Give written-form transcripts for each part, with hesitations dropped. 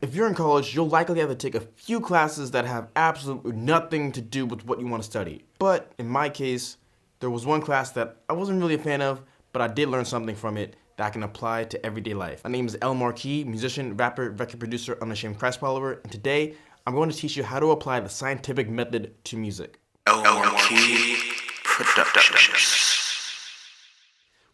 If you're in college, you'll likely have to take a few classes that have absolutely nothing to do with what you want to study. But in my case, there was one class that I wasn't really a fan of, but I did learn something from it that I can apply to everyday life. My name is El Marquis, musician, rapper, record producer, unashamed Christ follower, and today I'm going to teach you how to apply the scientific method to music. El Marquis Productions.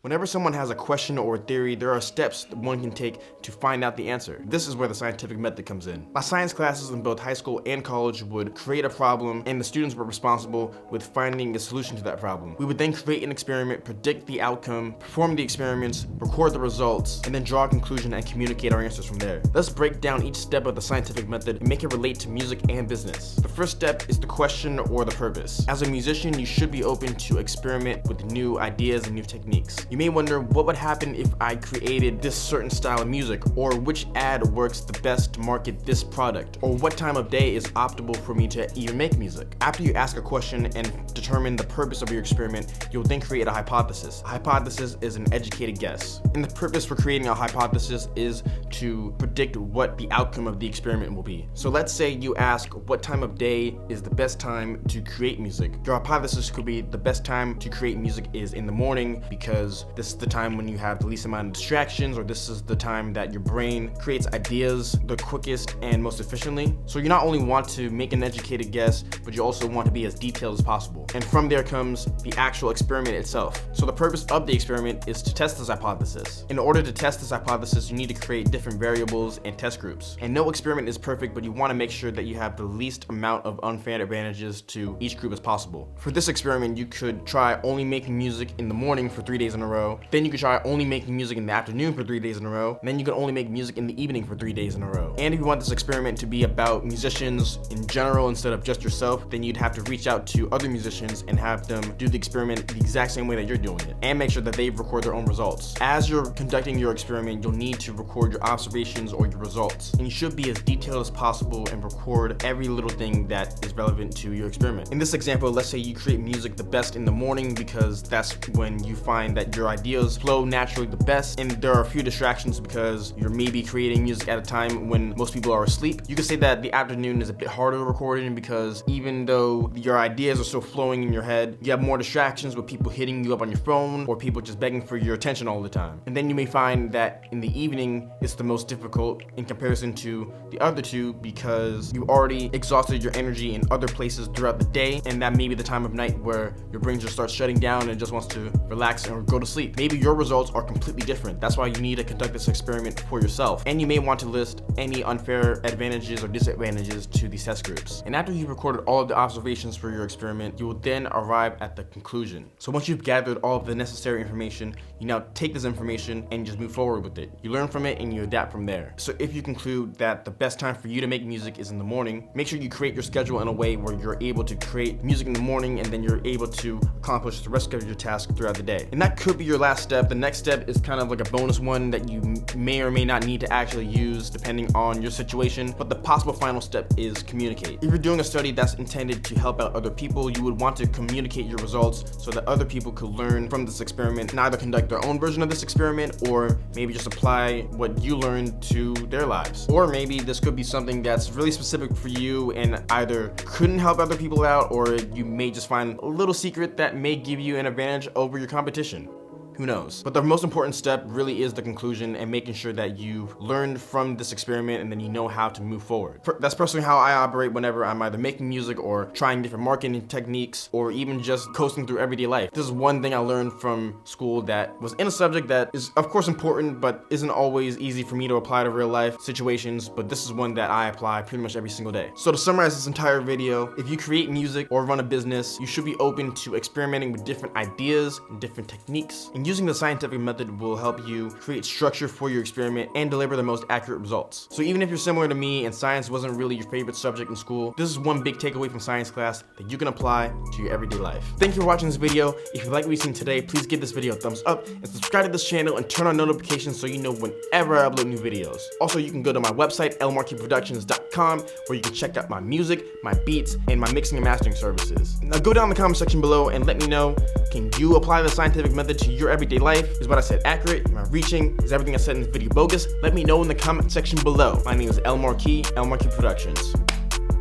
Whenever someone has a question or a theory, there are steps that one can take to find out the answer. This is where the scientific method comes in. My science classes in both high school and college would create a problem, and the students were responsible with finding a solution to that problem. We would then create an experiment, predict the outcome, perform the experiments, record the results, and then draw a conclusion and communicate our answers from there. Let's break down each step of the scientific method and make it relate to music and business. The first step is the question or the purpose. As a musician, you should be open to experiment with new ideas and new techniques. You may wonder what would happen if I created this certain style of music, or which ad works the best to market this product, or what time of day is optimal for me to even make music. After you ask a question and determine the purpose of your experiment, you'll then create a hypothesis. A hypothesis is an educated guess. And the purpose for creating a hypothesis is to predict what the outcome of the experiment will be. So let's say you ask what time of day is the best time to create music. Your hypothesis could be the best time to create music is in the morning because this is the time when you have the least amount of distractions, or this is the time that your brain creates ideas the quickest and most efficiently. So you not only want to make an educated guess, but you also want to be as detailed as possible. And from there comes the actual experiment itself. So the purpose of the experiment is to test this hypothesis. In order to test this hypothesis, you need to create different variables and test groups. And no experiment is perfect, but you want to make sure that you have the least amount of unfair advantages to each group as possible. For this experiment, you could try only making music in the morning for 3 days in a row. Then you could try only making music in the afternoon for 3 days in a row. And then you could only make music in the evening for 3 days in a row. And if you want this experiment to be about musicians in general instead of just yourself, then you'd have to reach out to other musicians and have them do the experiment the exact same way that you're doing it, and make sure that they record their own results. As you're conducting your experiment, you'll need to record your observations or your results. And you should be as detailed as possible and record every little thing that is relevant to your experiment. In this example, let's say you create music the best in the morning because that's when you find that your ideas flow naturally the best, and there are a few distractions because you're maybe creating music at a time when most people are asleep. You could say that the afternoon is a bit harder to record in because even though your ideas are still flowing in your head, you have more distractions with people hitting you up on your phone or people just begging for your attention all the time. And then you may find that in the evening it's the most difficult in comparison to the other two because you already exhausted your energy in other places throughout the day, and that may be the time of night where your brain just starts shutting down and just wants to relax and go to sleep. Maybe your results are completely different. That's why you need to conduct this experiment for yourself. And you may want to list any unfair advantages or disadvantages to these test groups. And after you've recorded all of the observations for your experiment, you will then arrive at the conclusion. So once you've gathered all of the necessary information, you now take this information and just move forward with it. You learn from it and you adapt from there. So if you conclude that the best time for you to make music is in the morning, make sure you create your schedule in a way where you're able to create music in the morning and then you're able to accomplish the rest of your task throughout the day. And that could be your last step. The next step is kind of like a bonus one that you may or may not need to actually use depending on your situation, but the possible final step is communicate. If you're doing a study that's intended to help out other people, you would want to communicate your results so that other people could learn from this experiment and either conduct their own version of this experiment or maybe just apply what you learned to their lives. Or maybe this could be something that's really specific for you and either couldn't help other people out, or you may just find a little secret that may give you an advantage over your competition. Who knows? But the most important step really is the conclusion and making sure that you've learned from this experiment and then you know how to move forward. That's personally how I operate whenever I'm either making music or trying different marketing techniques or even just coasting through everyday life. This is one thing I learned from school that was in a subject that is of course important but isn't always easy for me to apply to real life situations, but this is one that I apply pretty much every single day. So to summarize this entire video, if you create music or run a business, you should be open to experimenting with different ideas and different techniques. And using the scientific method will help you create structure for your experiment and deliver the most accurate results. So even if you're similar to me and science wasn't really your favorite subject in school, this is one big takeaway from science class that you can apply to your everyday life. Thank you for watching this video. If you like what you've seen today, please give this video a thumbs up and subscribe to this channel and turn on notifications so you know whenever I upload new videos. Also, you can go to my website, lmarquisproductions.com, where you can check out my music, my beats, and my mixing and mastering services. Now go down in the comment section below and let me know, can you apply the scientific method to your everyday life? Is what I said accurate? Am I reaching? Is everything I said in this video bogus? Let me know in the comment section below. My name is El Marquis Productions.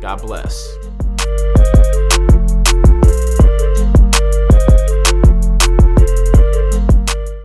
God bless.